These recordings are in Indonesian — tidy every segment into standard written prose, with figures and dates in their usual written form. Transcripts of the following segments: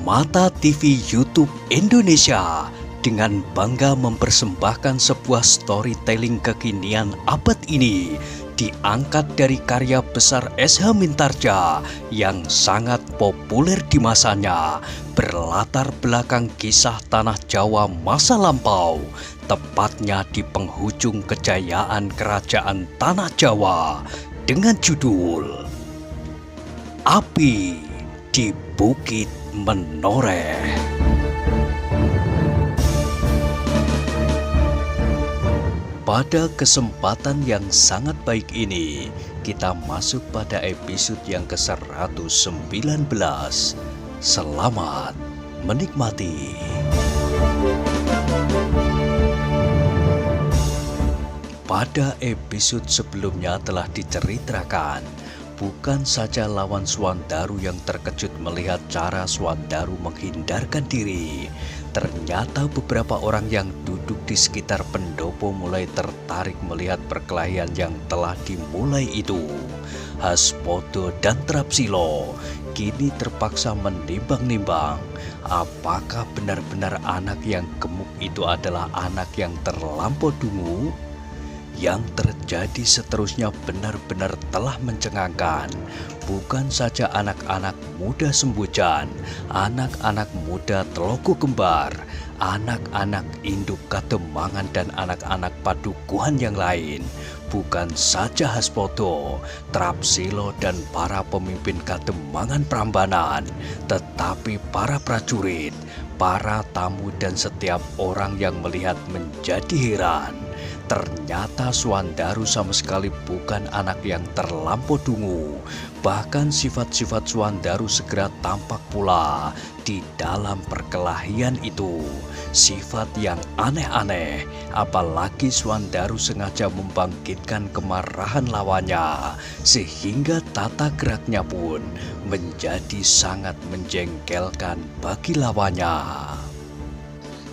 Mata TV YouTube Indonesia dengan bangga mempersembahkan sebuah storytelling kekinian abad ini diangkat dari karya besar S.H. Mintarja yang sangat populer di masanya, berlatar belakang kisah tanah Jawa masa lampau, tepatnya di penghujung kejayaan kerajaan tanah Jawa dengan judul Api di Bukit Menoreh. Pada kesempatan yang sangat baik ini, kita masuk pada episode yang ke-119. Selamat menikmati. Pada episode sebelumnya telah diceritakan, bukan saja lawan Swandaru yang terkejut melihat cara Swandaru menghindarkan diri. Ternyata beberapa orang yang duduk di sekitar pendopo mulai tertarik melihat perkelahian yang telah dimulai itu. Haspodo dan Trapsilo kini terpaksa menimbang-nimbang apakah benar-benar anak yang gemuk itu adalah anak yang terlampau dungu. Yang terjadi seterusnya benar-benar telah mencengangkan. Bukan saja anak-anak muda Sembojan, anak-anak muda Telogo Kembar, anak-anak induk Kademangan dan anak-anak Padukuhan yang lain. Bukan saja Haspodo, Trapsilo dan para pemimpin Kademangan Prambanan, tetapi para prajurit, para tamu dan setiap orang yang melihat menjadi heran. Ternyata Swandaru sama sekali bukan anak yang terlampau dungu. Bahkan sifat-sifat Swandaru segera tampak pula di dalam perkelahian itu. Sifat yang aneh-aneh, apalagi Swandaru sengaja membangkitkan kemarahan lawannya, sehingga tata geraknya pun menjadi sangat menjengkelkan bagi lawannya.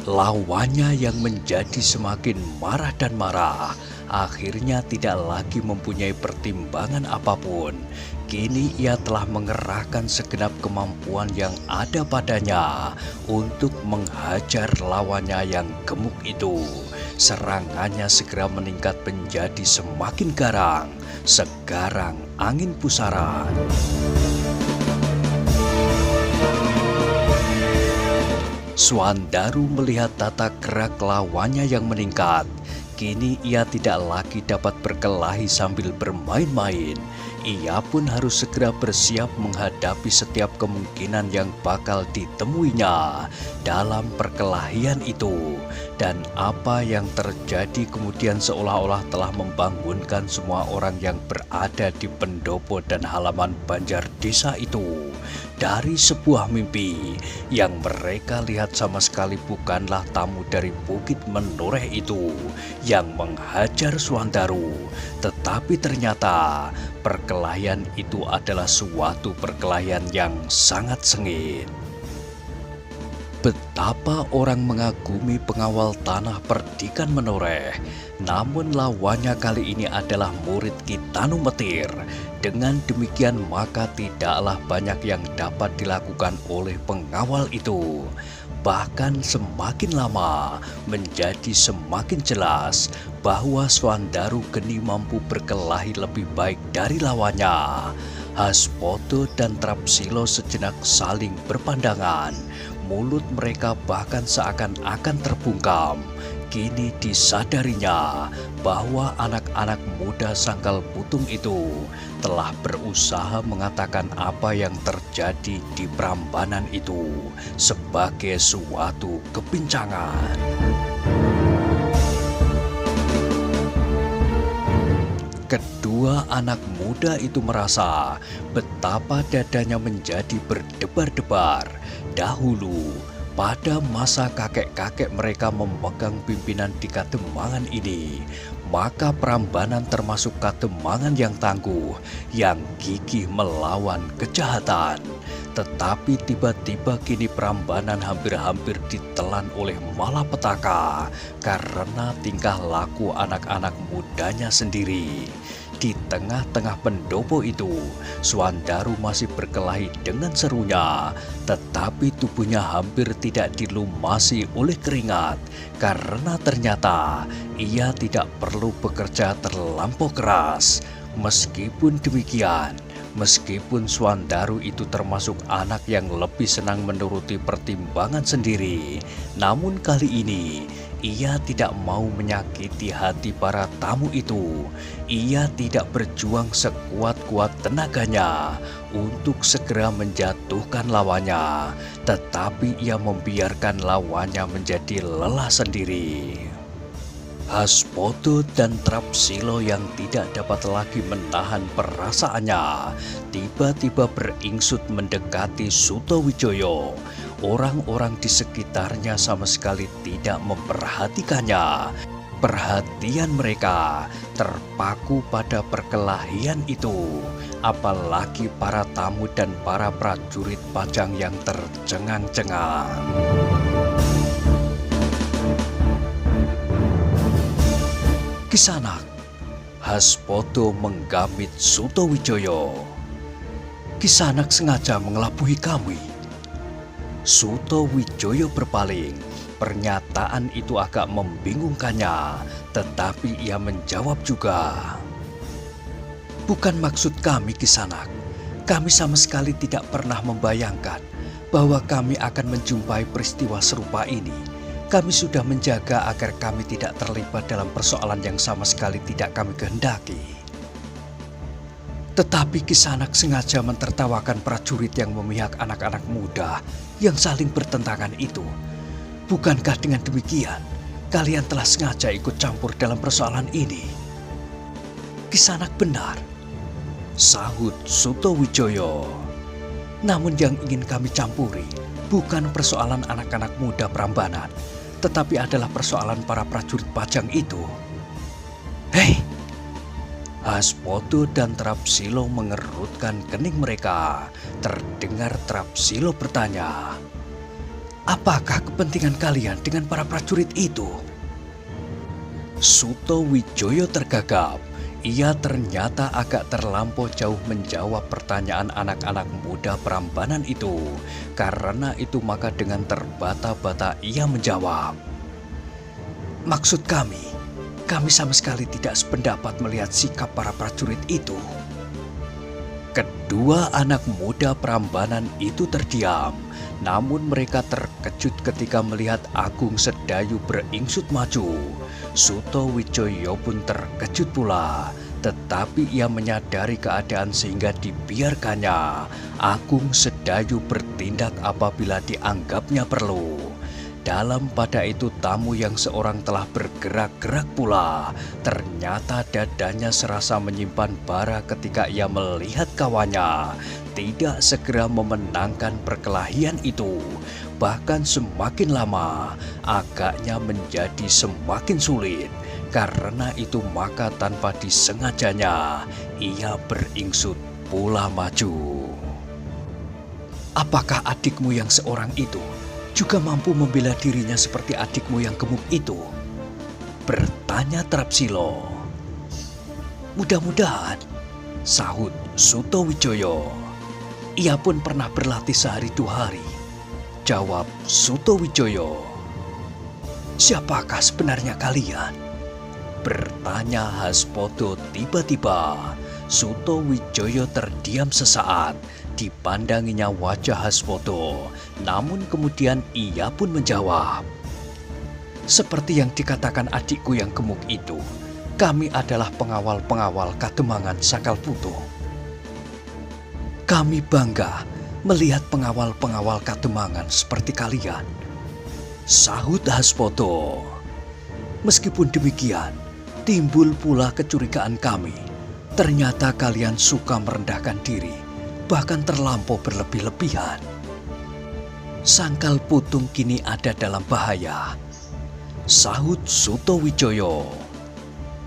Lawannya yang menjadi semakin marah dan marah, akhirnya tidak lagi mempunyai pertimbangan apapun. Kini ia telah mengerahkan segenap kemampuan yang ada padanya untuk menghajar lawannya yang gemuk itu. Serangannya segera meningkat menjadi semakin garang, segarang angin pusaran. Swandaru melihat tata gerak lawannya yang meningkat. Kini ia tidak lagi dapat berkelahi sambil bermain-main. Ia pun harus segera bersiap menghadapi setiap kemungkinan yang bakal ditemuinya dalam perkelahian itu. Dan apa yang terjadi kemudian seolah-olah telah membangunkan semua orang yang berada di pendopo dan halaman Banjar Desa itu dari sebuah mimpi yang mereka lihat sama sekali bukanlah tamu dari Bukit Menoreh itu yang menghajar Swandaru, tetapi ternyata perkelahian itu adalah suatu perkelahian yang sangat sengit. Betapa orang mengagumi pengawal tanah Perdikan Menoreh, namun lawannya kali ini adalah murid Ki Tanu Metir. Dengan demikian maka tidaklah banyak yang dapat dilakukan oleh pengawal itu. Bahkan semakin lama menjadi semakin jelas bahwa Swandaru geni mampu berkelahi lebih baik dari lawannya. Haspodo dan Trapsilo sejenak saling berpandangan. Mulut mereka bahkan seakan-akan terbungkam. Kini disadarinya bahwa anak-anak muda Sangkal Putung itu telah berusaha mengatakan apa yang terjadi di Prambanan itu sebagai suatu kebincangan. Kedua anak muda itu merasa betapa dadanya menjadi berdebar-debar. Dahulu, pada masa kakek-kakek mereka memegang pimpinan di Kademangan ini, maka Prambanan termasuk Kademangan yang tangguh, yang gigih melawan kejahatan. Tetapi tiba-tiba kini Prambanan hampir-hampir ditelan oleh malapetaka karena tingkah laku anak-anak mudanya sendiri. Di tengah-tengah pendopo itu, Swandaru masih berkelahi dengan serunya, tetapi tubuhnya hampir tidak dilumasi oleh keringat karena ternyata ia tidak perlu bekerja terlampau keras. Meskipun demikian, meskipun Swandaru itu termasuk anak yang lebih senang menuruti pertimbangan sendiri, namun kali ini ia tidak mau menyakiti hati para tamu itu. Ia tidak berjuang sekuat-kuat tenaganya untuk segera menjatuhkan lawannya, tetapi ia membiarkan lawannya menjadi lelah sendiri. Haspoto dan Trapsilo yang tidak dapat lagi menahan perasaannya tiba-tiba beringsut mendekati Sutowijoyo. Orang-orang di sekitarnya sama sekali tidak memperhatikannya. Perhatian mereka terpaku pada perkelahian itu, apalagi para tamu dan para prajurit pajang yang tercengang-cengang. Kisanak, Haspoto menggamit Sutowijoyo. Kisanak sengaja mengelabui kami. Sutowijoyo berpaling. Pernyataan itu agak membingungkannya, tetapi ia menjawab juga. Bukan maksud kami, Kisanak. Kami sama sekali tidak pernah membayangkan bahwa kami akan menjumpai peristiwa serupa ini. Kami sudah menjaga agar kami tidak terlibat dalam persoalan yang sama sekali tidak kami kehendaki. Tetapi Kisanak sengaja mentertawakan prajurit yang memihak anak-anak muda yang saling bertentangan itu. Bukankah dengan demikian kalian telah sengaja ikut campur dalam persoalan ini? Kisanak benar, sahut Sutowijoyo. Namun yang ingin kami campuri bukan persoalan anak-anak muda Prambanan, tetapi adalah persoalan para prajurit pajang itu. Hei! Haspoto dan Trapsilo mengerutkan kening mereka. Terdengar Trapsilo bertanya, apakah kepentingan kalian dengan para prajurit itu? Sutowijoyo tergagap. Ia ternyata agak terlampau jauh menjawab pertanyaan anak-anak muda Prambanan itu. Karena itu maka dengan terbata-bata ia menjawab, maksud kami sama sekali tidak sependapat melihat sikap para prajurit itu. Kedua anak muda Prambanan itu terdiam, namun mereka terkejut ketika melihat Agung Sedayu beringsut maju. Sutowijoyo pun terkejut pula, tetapi ia menyadari keadaan sehingga dibiarkannya. Agung Sedayu bertindak apabila dianggapnya perlu. Dalam pada itu tamu yang seorang telah bergerak-gerak pula. Ternyata dadanya serasa menyimpan bara ketika ia melihat kawannya tidak segera memenangkan perkelahian itu. Bahkan semakin lama agaknya menjadi semakin sulit. Karena itu maka tanpa disengajanya ia beringsut pula maju. Apakah adikmu yang seorang itu juga mampu membela dirinya seperti adikmu yang gemuk itu? Bertanya Trapsilo. Mudah-mudahan, sahut Sutowijoyo. Ia pun pernah berlatih sehari 2 hari, jawab Sutowijoyo. Siapakah sebenarnya kalian? Bertanya Haspoto tiba-tiba. Sutowijoyo terdiam sesaat. Dipandanginya wajah Haspoto, namun kemudian ia pun menjawab, seperti yang dikatakan adikku yang gemuk itu, kami adalah pengawal-pengawal Kademangan Sakalputo. Kami bangga melihat pengawal-pengawal Kademangan seperti kalian, sahut Haspoto. Meskipun demikian, timbul pula kecurigaan kami. Ternyata kalian suka merendahkan diri, bahkan terlampau berlebih-lebihan. Sangkal Putung kini ada dalam bahaya, sahut Sutowijoyo.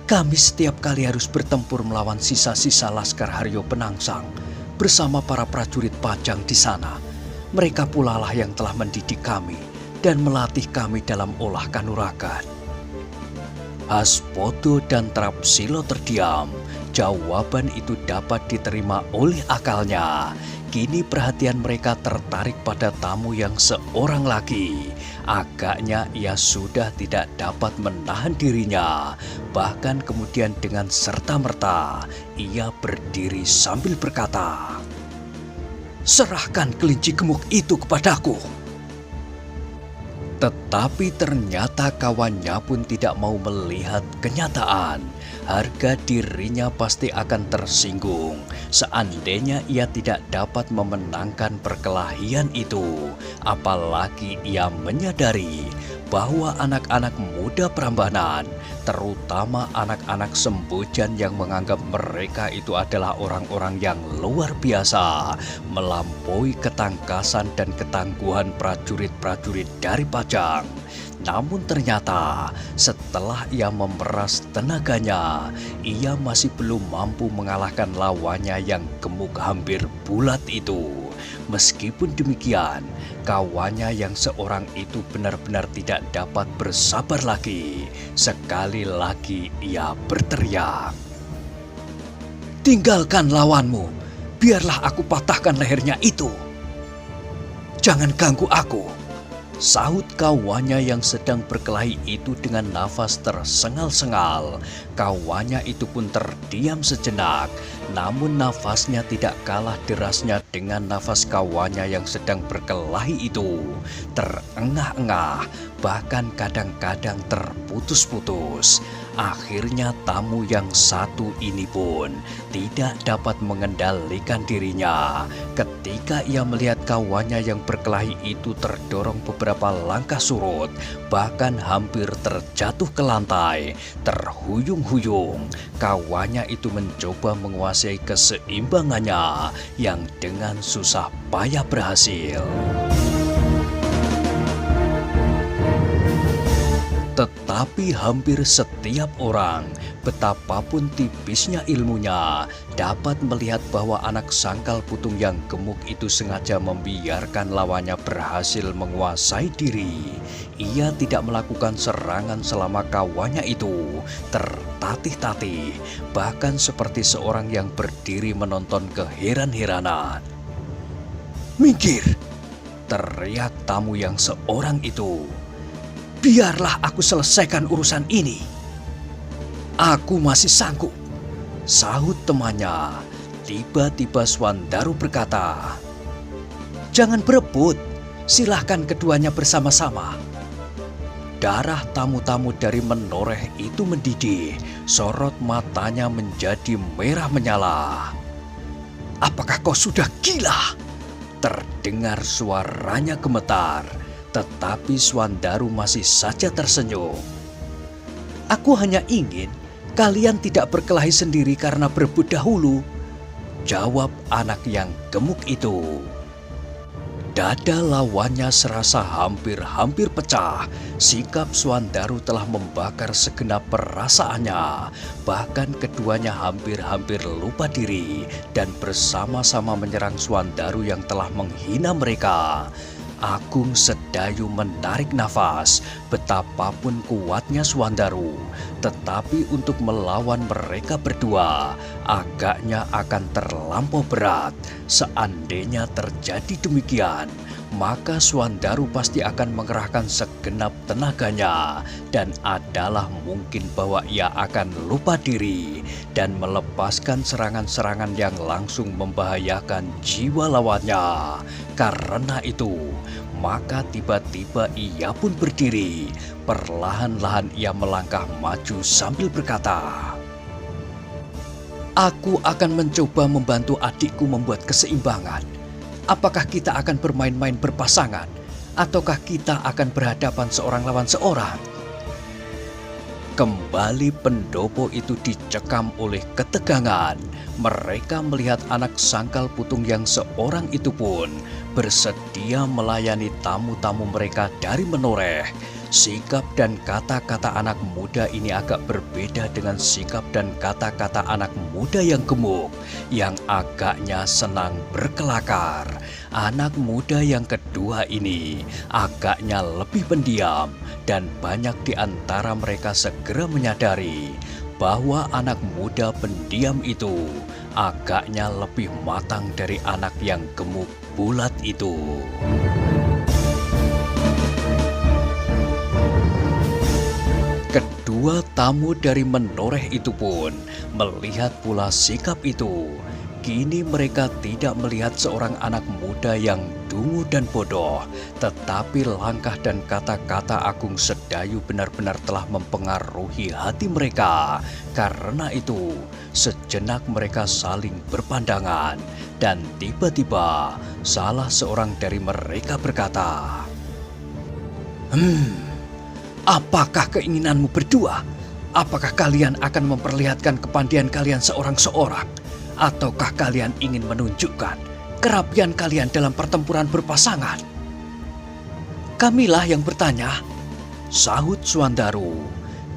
Kami setiap kali harus bertempur melawan sisa-sisa Laskar Haryo Penangsang bersama para prajurit pajang di sana. Mereka pula lah yang telah mendidik kami dan melatih kami dalam olah kanuragan. Haspoto dan Trapsilo terdiam. jawaban itu dapat diterima oleh akalnya, kini perhatian mereka tertarik pada tamu yang seorang lagi. Agaknya ia sudah tidak dapat menahan dirinya. Bahkan kemudian dengan serta-merta ia berdiri sambil berkata, "Serahkan kelinci gemuk itu kepadaku." Tetapi ternyata kawannya pun tidak mau melihat kenyataan. Harga dirinya pasti akan tersinggung seandainya ia tidak dapat memenangkan perkelahian itu. Apalagi ia menyadari bahwa anak-anak muda Prambanan, terutama anak-anak Sembojan yang menganggap mereka itu adalah orang-orang yang luar biasa, melampaui ketangkasan dan ketangguhan prajurit-prajurit dari Pajang. Namun ternyata setelah ia memeras tenaganya, ia masih belum mampu mengalahkan lawannya yang gemuk hampir bulat itu. Meskipun demikian, kawannya yang seorang itu benar-benar tidak dapat bersabar lagi. Sekali lagi ia berteriak, "Tinggalkan lawanmu, biarlah aku patahkan lehernya itu. Jangan ganggu aku," sahut kawannya yang sedang berkelahi itu dengan nafas tersengal-sengal. Kawannya itu pun terdiam sejenak, namun nafasnya tidak kalah derasnya dengan nafas kawannya yang sedang berkelahi itu. Terengah-engah, bahkan kadang-kadang terputus-putus. Akhirnya tamu yang satu ini pun tidak dapat mengendalikan dirinya. Ketika ia melihat kawannya yang berkelahi itu terdorong beberapa langkah surut, bahkan hampir terjatuh ke lantai, terhuyung-huyung, kawannya itu mencoba menguasai keseimbangannya yang dengan susah payah berhasil. Tetapi hampir setiap orang, betapapun tipisnya ilmunya, dapat melihat bahwa anak sangkal putung yang gemuk itu sengaja membiarkan lawannya berhasil menguasai diri. Ia tidak melakukan serangan selama kawannya itu tertatih-tatih, bahkan seperti seorang yang berdiri menonton keheran-heranan. "Minggir!" teriak tamu yang seorang itu. "Biarlah aku selesaikan urusan ini." "Aku masih sanggup," sahut temannya. Tiba-tiba Swandaru berkata, "Jangan berebut, silahkan keduanya bersama-sama." Darah tamu-tamu dari menoreh itu mendidih, sorot matanya menjadi merah menyala. "Apakah kau sudah gila?" Terdengar suaranya gemetar. Tetapi Swandaru masih saja tersenyum. "Aku hanya ingin kalian tidak berkelahi sendiri karena berebut dahulu," jawab anak yang gemuk itu. Dada lawannya serasa hampir-hampir pecah. Sikap Swandaru telah membakar segenap perasaannya. Bahkan keduanya hampir-hampir lupa diri dan bersama-sama menyerang Swandaru yang telah menghina mereka. Agung Sedayu menarik nafas, betapapun kuatnya Swandaru, tetapi untuk melawan mereka berdua agaknya akan terlampau berat. Seandainya terjadi demikian, maka Swandaru pasti akan mengerahkan segenap tenaganya dan adalah mungkin bahwa ia akan lupa diri dan melepaskan serangan-serangan yang langsung membahayakan jiwa lawannya. Karena itu, maka tiba-tiba ia pun berdiri. Perlahan-lahan ia melangkah maju sambil berkata, "Aku akan mencoba membantu adikku membuat keseimbangan. Apakah kita akan bermain-main berpasangan, ataukah kita akan berhadapan seorang lawan seorang?" Kembali pendopo itu dicekam oleh ketegangan. Mereka melihat anak sangkal putung yang seorang itu pun bersedia melayani tamu-tamu mereka dari menoreh. Sikap dan kata-kata anak muda ini agak berbeda dengan sikap dan kata-kata anak muda yang gemuk, yang agaknya senang berkelakar. Anak muda yang kedua ini agaknya lebih pendiam, dan banyak di antara mereka segera menyadari bahwa anak muda pendiam itu agaknya lebih matang dari anak yang gemuk bulat itu. Kedua tamu dari menoreh itu pun melihat pula sikap itu. Kini mereka tidak melihat seorang anak muda yang dungu dan bodoh, tetapi langkah dan kata-kata Agung Sedayu benar-benar telah mempengaruhi hati mereka. Karena itu, sejenak mereka saling berpandangan, dan tiba-tiba salah seorang dari mereka berkata, apakah keinginanmu berdua? Apakah kalian akan memperlihatkan kepandaian kalian seorang-seorang? Ataukah kalian ingin menunjukkan kerapian kalian dalam pertempuran berpasangan? Kamilah yang bertanya, sahut Swandaru.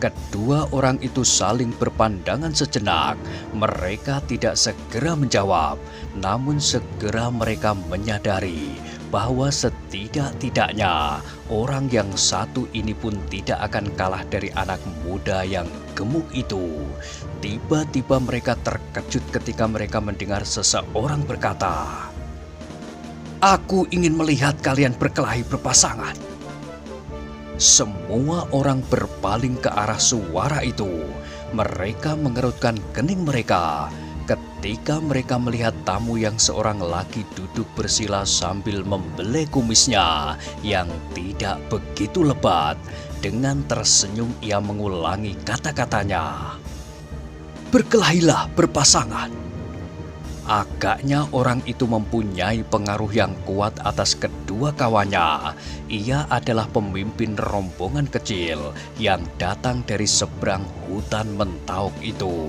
Kedua orang itu saling berpandangan sejenak. Mereka tidak segera menjawab, namun segera mereka menyadari bahwa setidak-tidaknya orang yang satu ini pun tidak akan kalah dari anak muda yang gemuk itu. Tiba-tiba mereka terkejut ketika mereka mendengar seseorang berkata, "Aku ingin melihat kalian berkelahi berpasangan." Semua orang berpaling ke arah suara itu. Mereka mengerutkan kening mereka ketika mereka melihat tamu yang seorang laki duduk bersila sambil membelai kumisnya yang tidak begitu lebat. Dengan tersenyum ia mengulangi kata-katanya, "Berkelahilah berpasangan." Agaknya orang itu mempunyai pengaruh yang kuat atas kedua kawannya. Ia adalah pemimpin rombongan kecil yang datang dari seberang hutan Mentauk itu.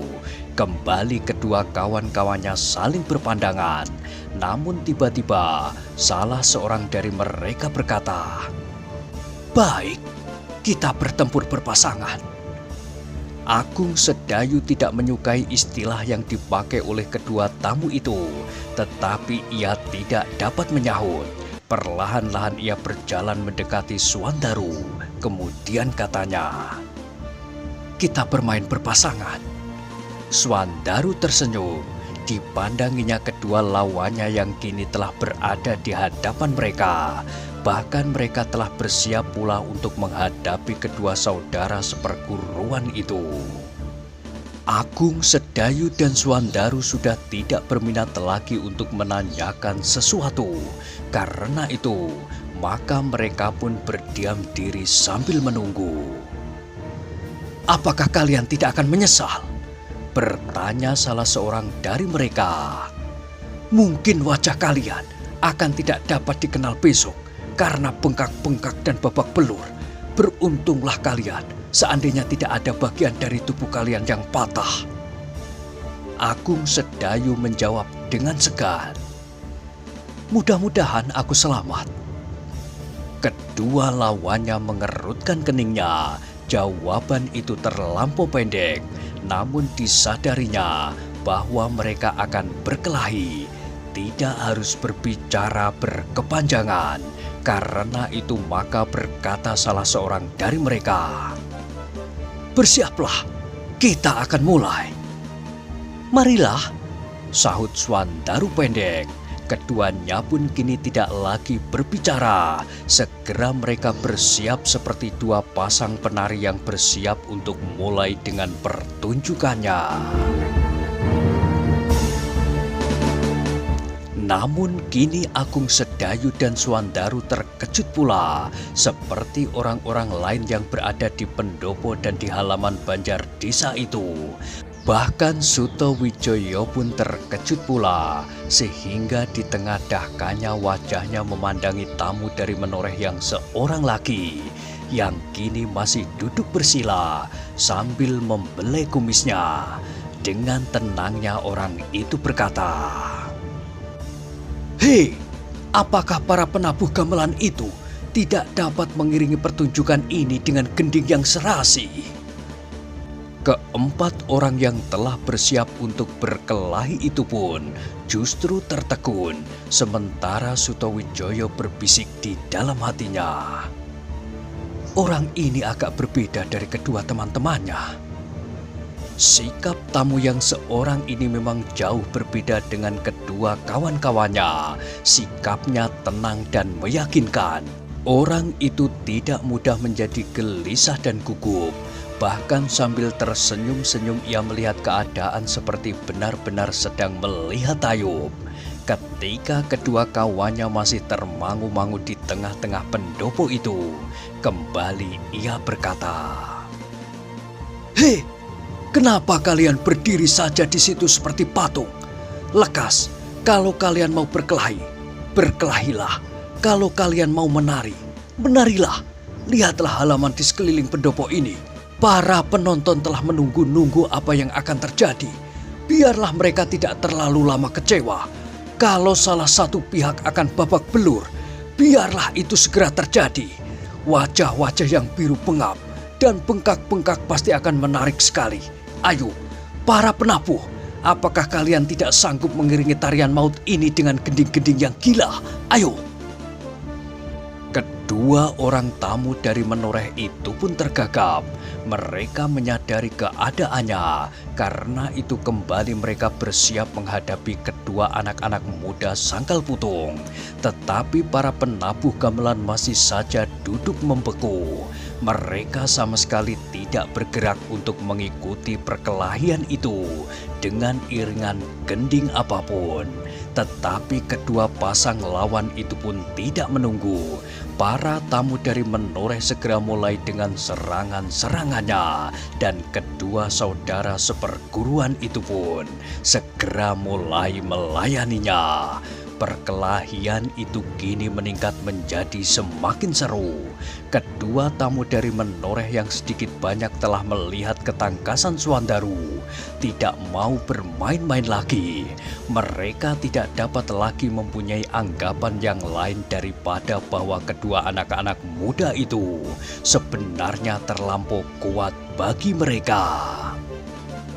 Kembali kedua kawan-kawannya saling berpandangan. Namun tiba-tiba salah seorang dari mereka berkata, "Baik, kita bertempur berpasangan." Agung Sedayu tidak menyukai istilah yang dipakai oleh kedua tamu itu, tetapi ia tidak dapat menyahut. Perlahan-lahan ia berjalan mendekati Swandaru. Kemudian katanya, "Kita bermain berpasangan." Swandaru tersenyum. Dipandanginya kedua lawannya yang kini telah berada di hadapan mereka. Bahkan mereka telah bersiap pula untuk menghadapi kedua saudara seperguruan itu. Agung Sedayu dan Swandaru sudah tidak berminat lagi untuk menanyakan sesuatu. Karena itu, maka mereka pun berdiam diri sambil menunggu. "Apakah kalian tidak akan menyesal?" bertanya salah seorang dari mereka. "Mungkin wajah kalian akan tidak dapat dikenal besok karena bengkak-bengkak dan babak belur. Beruntunglah kalian seandainya tidak ada bagian dari tubuh kalian yang patah." Agung Sedayu menjawab dengan segan, "Mudah-mudahan aku selamat." Kedua lawannya mengerutkan keningnya. Jawaban itu terlampau pendek, namun disadarinya bahwa mereka akan berkelahi. Tidak harus berbicara berkepanjangan. Karena itu maka berkata salah seorang dari mereka, "Bersiaplah, kita akan mulai." "Marilah," sahut Swandaru pendek. Keduanya pun kini tidak lagi berbicara. Segera mereka bersiap seperti dua pasang penari yang bersiap untuk mulai dengan pertunjukannya. Namun kini Agung Sedayu dan Swandaru terkejut pula. Seperti orang-orang lain yang berada di pendopo dan di halaman banjar desa itu. Bahkan Suto Wijoyo pun terkejut pula, sehingga di tengah dahkanya wajahnya memandangi tamu dari menoreh yang seorang laki, yang kini masih duduk bersila sambil membelai kumisnya. Dengan tenangnya orang itu berkata, "Hei, apakah para penabuh gamelan itu tidak dapat mengiringi pertunjukan ini dengan gending yang serasi?" Keempat orang yang telah bersiap untuk berkelahi itu pun justru tertegun, sementara Suto Wijoyo berbisik di dalam hatinya, "Orang ini agak berbeda dari kedua teman-temannya." Sikap tamu yang seorang ini memang jauh berbeda dengan kedua kawan-kawannya. Sikapnya tenang dan meyakinkan. Orang itu tidak mudah menjadi gelisah dan gugup. Bahkan sambil tersenyum-senyum ia melihat keadaan seperti benar-benar sedang melihat Ayub. Ketika kedua kawannya masih termangu-mangu di tengah-tengah pendopo itu, kembali ia berkata, "Hei! Kenapa kalian berdiri saja di situ seperti patung? Lekas, kalau kalian mau berkelahi, berkelahilah. Kalau kalian mau menari, menarilah. Lihatlah halaman di sekeliling pendopo ini. Para penonton telah menunggu-nunggu apa yang akan terjadi. Biarlah mereka tidak terlalu lama kecewa. Kalau salah satu pihak akan babak belur, biarlah itu segera terjadi. Wajah-wajah yang biru pengap dan bengkak-bengkak pasti akan menarik sekali. Ayo, para penabuh, apakah kalian tidak sanggup mengiringi tarian maut ini dengan gending-gending yang gila? Ayo!" Kedua orang tamu dari menoreh itu pun tergagap. Mereka menyadari keadaannya. Karena itu kembali mereka bersiap menghadapi kedua anak-anak muda Sangkal Putung. Tetapi para penabuh gamelan masih saja duduk membeku. Mereka sama sekali tidak bergerak untuk mengikuti perkelahian itu dengan iringan gending apapun. Tetapi kedua pasang lawan itu pun tidak menunggu. Para tamu dari menoreh segera mulai dengan serangan-serangannya. Dan kedua saudara seperguruan itu pun segera mulai melayaninya. Perkelahian itu kini meningkat menjadi semakin seru. Kedua tamu dari menoreh yang sedikit banyak telah melihat ketangkasan Suandaru tidak mau bermain-main lagi. Mereka tidak dapat lagi mempunyai anggapan yang lain daripada bahwa kedua anak-anak muda itu sebenarnya terlampau kuat bagi mereka.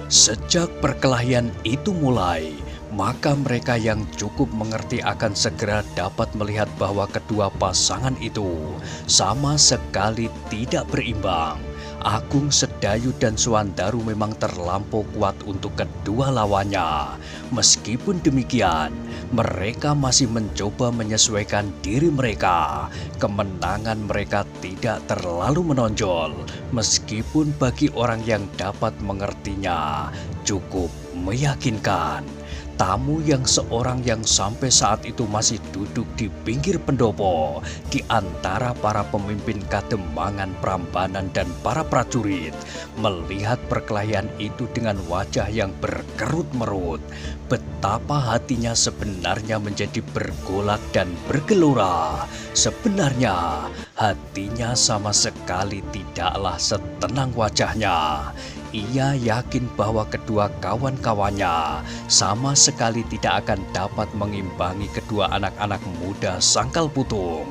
Sejak perkelahian itu mulai, maka mereka yang cukup mengerti akan segera dapat melihat bahwa kedua pasangan itu sama sekali tidak berimbang. Agung Sedayu dan Suandaru memang terlampau kuat untuk kedua lawannya. Meskipun demikian, mereka masih mencoba menyesuaikan diri mereka. Kemenangan mereka tidak terlalu menonjol, meskipun bagi orang yang dapat mengertinya cukup meyakinkan. Tamu yang seorang yang sampai saat itu masih duduk di pinggir pendopo di antara para pemimpin Kademangan, Prambanan dan para prajurit melihat perkelahian itu dengan wajah yang berkerut-merut. Betapa hatinya sebenarnya menjadi bergolak dan bergelora. Sebenarnya hatinya sama sekali tidaklah setenang wajahnya. Ia yakin bahwa kedua kawan-kawannya sama sekali tidak akan dapat mengimbangi kedua anak-anak muda Sangkal Putung.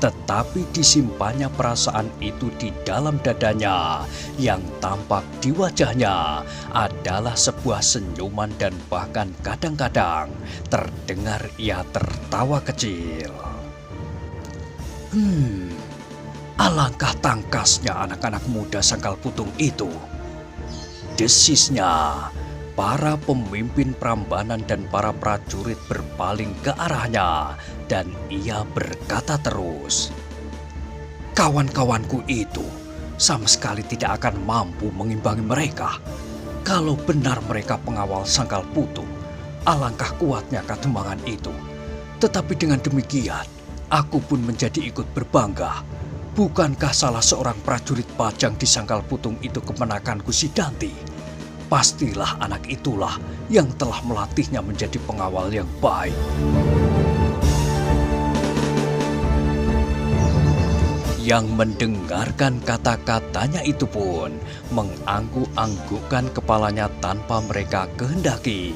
Tetapi disimpannya perasaan itu di dalam dadanya. Yang tampak di wajahnya adalah sebuah senyuman dan bahkan kadang-kadang terdengar ia tertawa kecil. Alangkah tangkasnya anak-anak muda Sangkal Putung itu. Desisnya, para pemimpin Prambanan dan para prajurit berpaling ke arahnya dan ia berkata terus, "Kawan-kawanku itu sama sekali tidak akan mampu mengimbangi mereka. Kalau benar mereka pengawal Sangkal Putung, alangkah kuatnya Kademangan itu. Tetapi dengan demikian, aku pun menjadi ikut berbangga. Bukankah salah seorang prajurit Pajang di Sangkal Putung itu kemenakanku si Danti? Pastilah anak itulah yang telah melatihnya menjadi pengawal yang baik." Yang mendengarkan kata-katanya itu pun mengangguk-anggukkan kepalanya tanpa mereka kehendaki.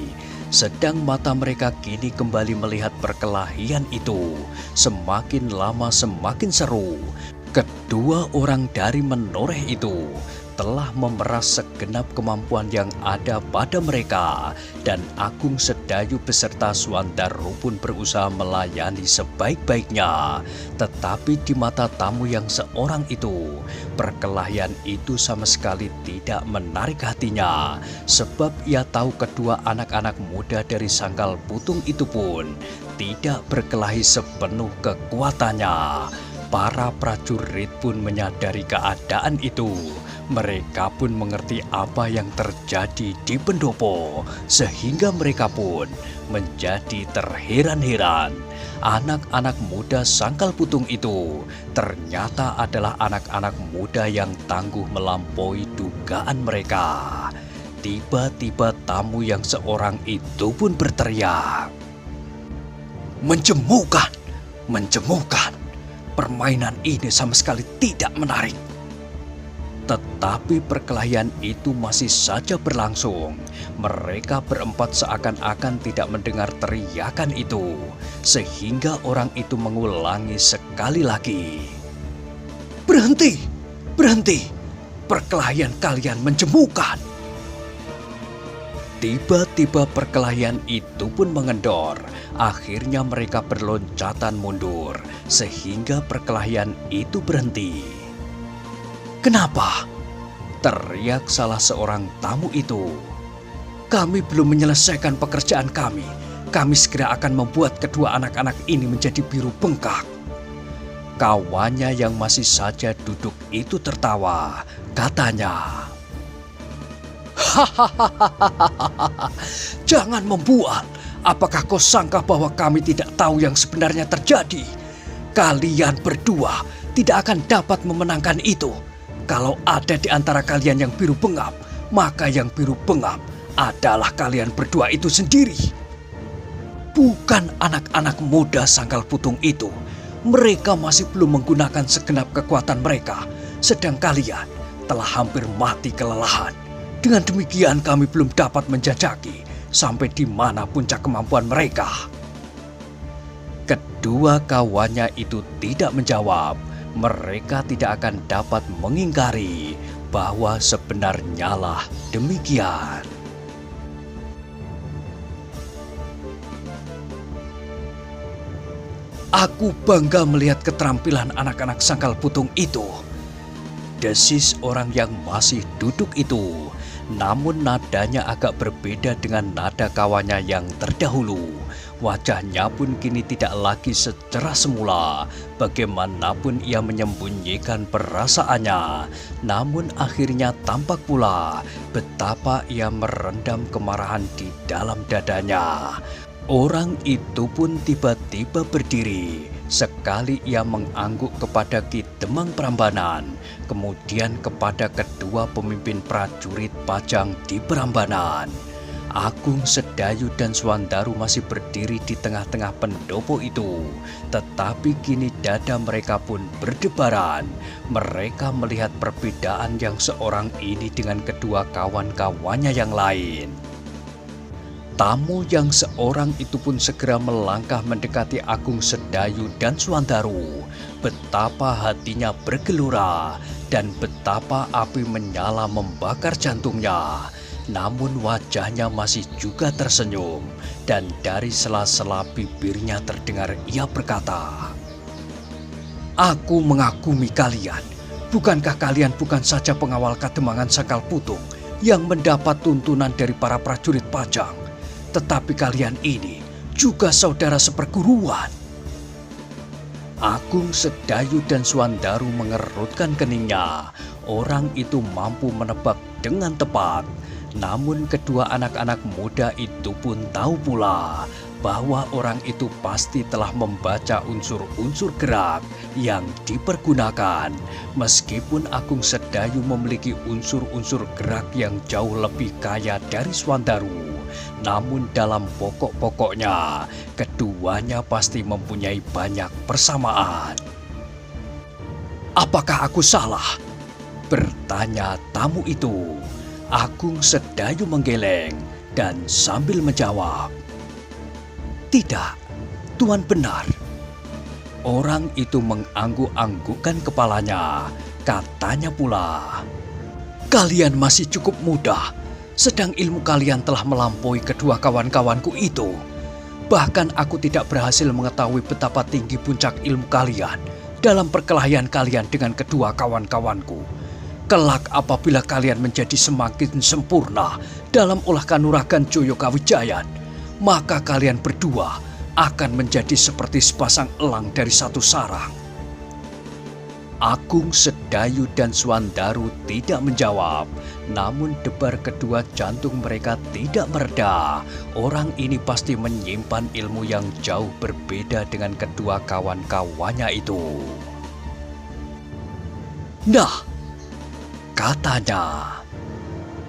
Sedang mata mereka kini kembali melihat perkelahian itu. Semakin lama semakin seru. Kedua orang dari menoreh itu telah memeras segenap kemampuan yang ada pada mereka, dan Agung Sedayu beserta Swandaru pun berusaha melayani sebaik-baiknya. Tetapi di mata tamu yang seorang itu, perkelahian itu sama sekali tidak menarik hatinya, sebab ia tahu kedua anak-anak muda dari Sangkal Putung itu pun tidak berkelahi sepenuh kekuatannya. Para prajurit pun menyadari keadaan itu. Mereka pun mengerti apa yang terjadi di pendopo, sehingga mereka pun menjadi terheran-heran. Anak-anak muda Sangkal Putung itu ternyata adalah anak-anak muda yang tangguh melampaui dugaan mereka. Tiba-tiba tamu yang seorang itu pun berteriak, "Menjemukan! Menjemukan! Permainan ini sama sekali tidak menarik." Tetapi perkelahian itu masih saja berlangsung. Mereka berempat seakan-akan tidak mendengar teriakan itu, sehingga orang itu mengulangi sekali lagi, "Berhenti! Berhenti! Perkelahian kalian menjemukan!" Tiba-tiba perkelahian itu pun mengendor. Akhirnya mereka berloncatan mundur, sehingga perkelahian itu berhenti. "Kenapa?" teriak salah seorang tamu itu. "Kami belum menyelesaikan pekerjaan kami. Kami segera akan membuat kedua anak-anak ini menjadi biru bengkak." Kawannya yang masih saja duduk itu tertawa. Katanya, "Hahaha, jangan membual. Apakah kau sangka bahwa kami tidak tahu yang sebenarnya terjadi? Kalian berdua tidak akan dapat memenangkan itu. Kalau ada di antara kalian yang biru bengap, maka yang biru bengap adalah kalian berdua itu sendiri." Bukan anak-anak muda Sangkal Putung itu. Mereka masih belum menggunakan segenap kekuatan mereka, sedang kalian telah hampir mati kelelahan. Dengan demikian kami belum dapat menjajaki sampai di mana puncak kemampuan mereka. Kedua kawannya itu tidak menjawab. Mereka tidak akan dapat mengingkari bahwa sebenarnya lah demikian. "Aku bangga melihat keterampilan anak-anak Sangkal Putung itu," desis orang yang masih duduk itu. Namun nadanya agak berbeda dengan nada kawannya yang terdahulu. Wajahnya pun kini tidak lagi secerah semula. Bagaimanapun ia menyembunyikan perasaannya, namun akhirnya tampak pula betapa ia merendam kemarahan di dalam dadanya. Orang itu pun tiba-tiba berdiri. Sekali ia mengangguk kepada Ki Demang Prambanan, kemudian kepada kedua pemimpin prajurit Pajang di Prambanan. Agung Sedayu dan Swandaru masih berdiri di tengah-tengah pendopo itu, tetapi kini dada mereka pun berdebaran. Mereka melihat perbedaan yang seorang ini dengan kedua kawan-kawannya yang lain. Tamu yang seorang itu pun segera melangkah mendekati Agung Sedayu dan Swandaru. Betapa hatinya bergelora dan betapa api menyala membakar jantungnya. Namun wajahnya masih juga tersenyum, dan dari sela-sela bibirnya terdengar ia berkata, "Aku mengagumi kalian. Bukankah kalian bukan saja pengawal Kademangan Sangkal Putung yang mendapat tuntunan dari para prajurit Pajang, tetapi kalian ini juga saudara seperguruan." Agung Sedayu dan Swandaru mengerutkan keningnya. Orang itu mampu menebak dengan tepat. Namun kedua anak-anak muda itu pun tahu pula bahwa orang itu pasti telah membaca unsur-unsur gerak yang dipergunakan. Meskipun Agung Sedayu memiliki unsur-unsur gerak yang jauh lebih kaya dari Swandaru, namun dalam pokok-pokoknya keduanya pasti mempunyai banyak persamaan. "Apakah aku salah?" bertanya tamu itu. Agung Sedayu menggeleng dan sambil menjawab, "Tidak, Tuan benar." Orang itu mengangguk-anggukkan kepalanya. Katanya pula, Kalian masih cukup muda, sedang ilmu kalian telah melampaui kedua kawan-kawanku itu. Bahkan aku tidak berhasil mengetahui betapa tinggi puncak ilmu kalian dalam perkelahian kalian dengan kedua kawan-kawanku. Kelak apabila kalian menjadi semakin sempurna dalam olah kanuragan Joyo Kawijayan, maka kalian berdua akan menjadi seperti sepasang elang dari satu sarang. Agung, Sedayu, dan Swandaru tidak menjawab, namun debar kedua jantung mereka tidak mereda. Orang ini pasti menyimpan ilmu yang jauh berbeda dengan kedua kawan-kawannya itu. Nah, katanya,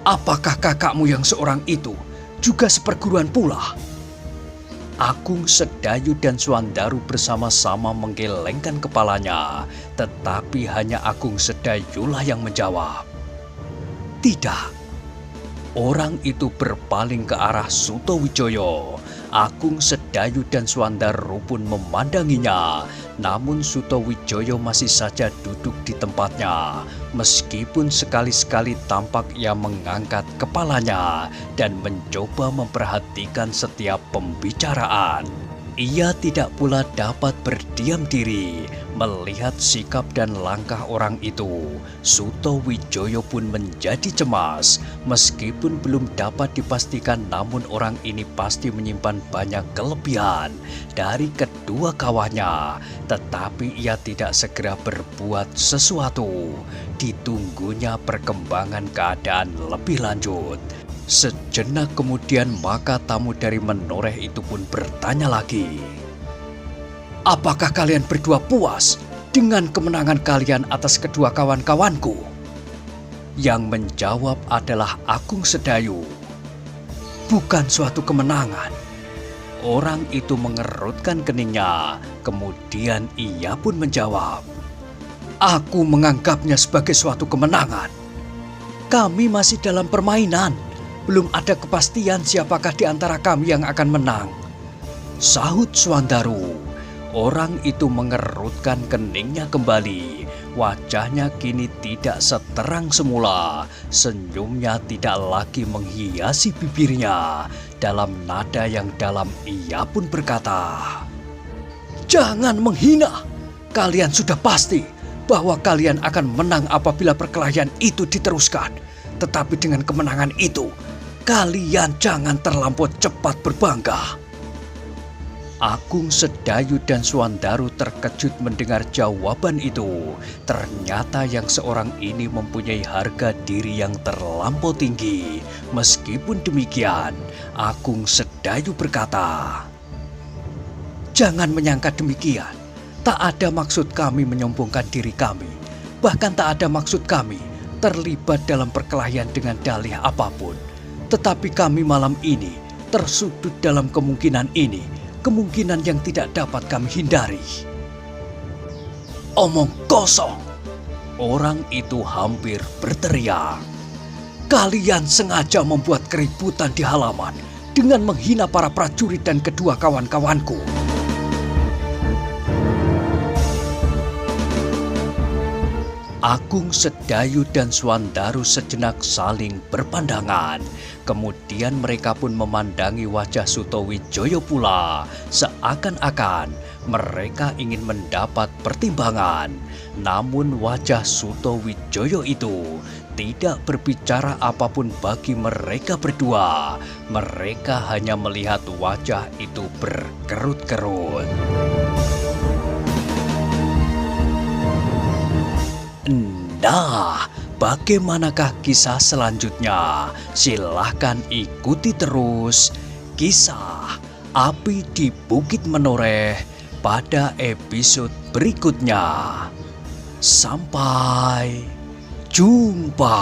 apakah kakakmu yang seorang itu juga seperguruan pula? Agung, Sedayu, dan Swandaru bersama-sama menggelengkan kepalanya, tetapi hanya Agung Sedayulah yang menjawab. Tidak. Orang itu berpaling ke arah Sutowijoyo. Agung, Sedayu, dan Swandaru pun memandanginya. Namun Sutowijoyo masih saja duduk di tempatnya. Meskipun sekali-sekali tampak ia mengangkat kepalanya dan mencoba memperhatikan setiap pembicaraan. Ia tidak pula dapat berdiam diri melihat sikap dan langkah orang itu. Sutowijoyo pun menjadi cemas. Meskipun belum dapat dipastikan, namun orang ini pasti menyimpan banyak kelebihan dari kedua kawannya. Tetapi ia tidak segera berbuat sesuatu. Ditunggunya perkembangan keadaan lebih lanjut. Sejenak kemudian maka tamu dari menoreh itu pun bertanya lagi. Apakah kalian berdua puas dengan kemenangan kalian atas kedua kawan-kawanku? Yang menjawab adalah Agung Sedayu. Bukan suatu kemenangan. Orang itu mengerutkan keningnya, kemudian ia pun menjawab. Aku menganggapnya sebagai suatu kemenangan. Kami masih dalam permainan. Belum ada kepastian siapakah di antara kami yang akan menang. Sahut Swandaru. Orang itu mengerutkan keningnya kembali. Wajahnya kini tidak seterang semula. Senyumnya tidak lagi menghiasi bibirnya. Dalam nada yang dalam ia pun berkata, jangan menghina. Kalian sudah pasti bahwa kalian akan menang apabila perkelahian itu diteruskan. Tetapi dengan kemenangan itu, kalian jangan terlampau cepat berbangga. Agung, Sedayu, dan Swandaru terkejut mendengar jawaban itu. Ternyata yang seorang ini mempunyai harga diri yang terlampau tinggi. Meskipun demikian, Agung Sedayu berkata, jangan menyangka demikian. Tak ada maksud kami menyombongkan diri kami. Bahkan tak ada maksud kami terlibat dalam perkelahian dengan dalih apapun. Tetapi kami malam ini tersudut dalam kemungkinan ini, kemungkinan yang tidak dapat kami hindari. Omong kosong. Orang itu hampir berteriak. Kalian sengaja membuat keributan di halaman dengan menghina para prajurit dan kedua kawan-kawanku. Agung, Sedayu, dan Swandaru sejenak saling berpandangan. Kemudian mereka pun memandangi wajah Sutowijoyo pula. Seakan-akan mereka ingin mendapat pertimbangan. Namun wajah Sutowijoyo itu tidak berbicara apapun bagi mereka berdua. Mereka hanya melihat wajah itu berkerut-kerut. Nah, bagaimanakah kisah selanjutnya? Silahkan ikuti terus kisah Api di Bukit Menoreh pada episode berikutnya. Sampai jumpa.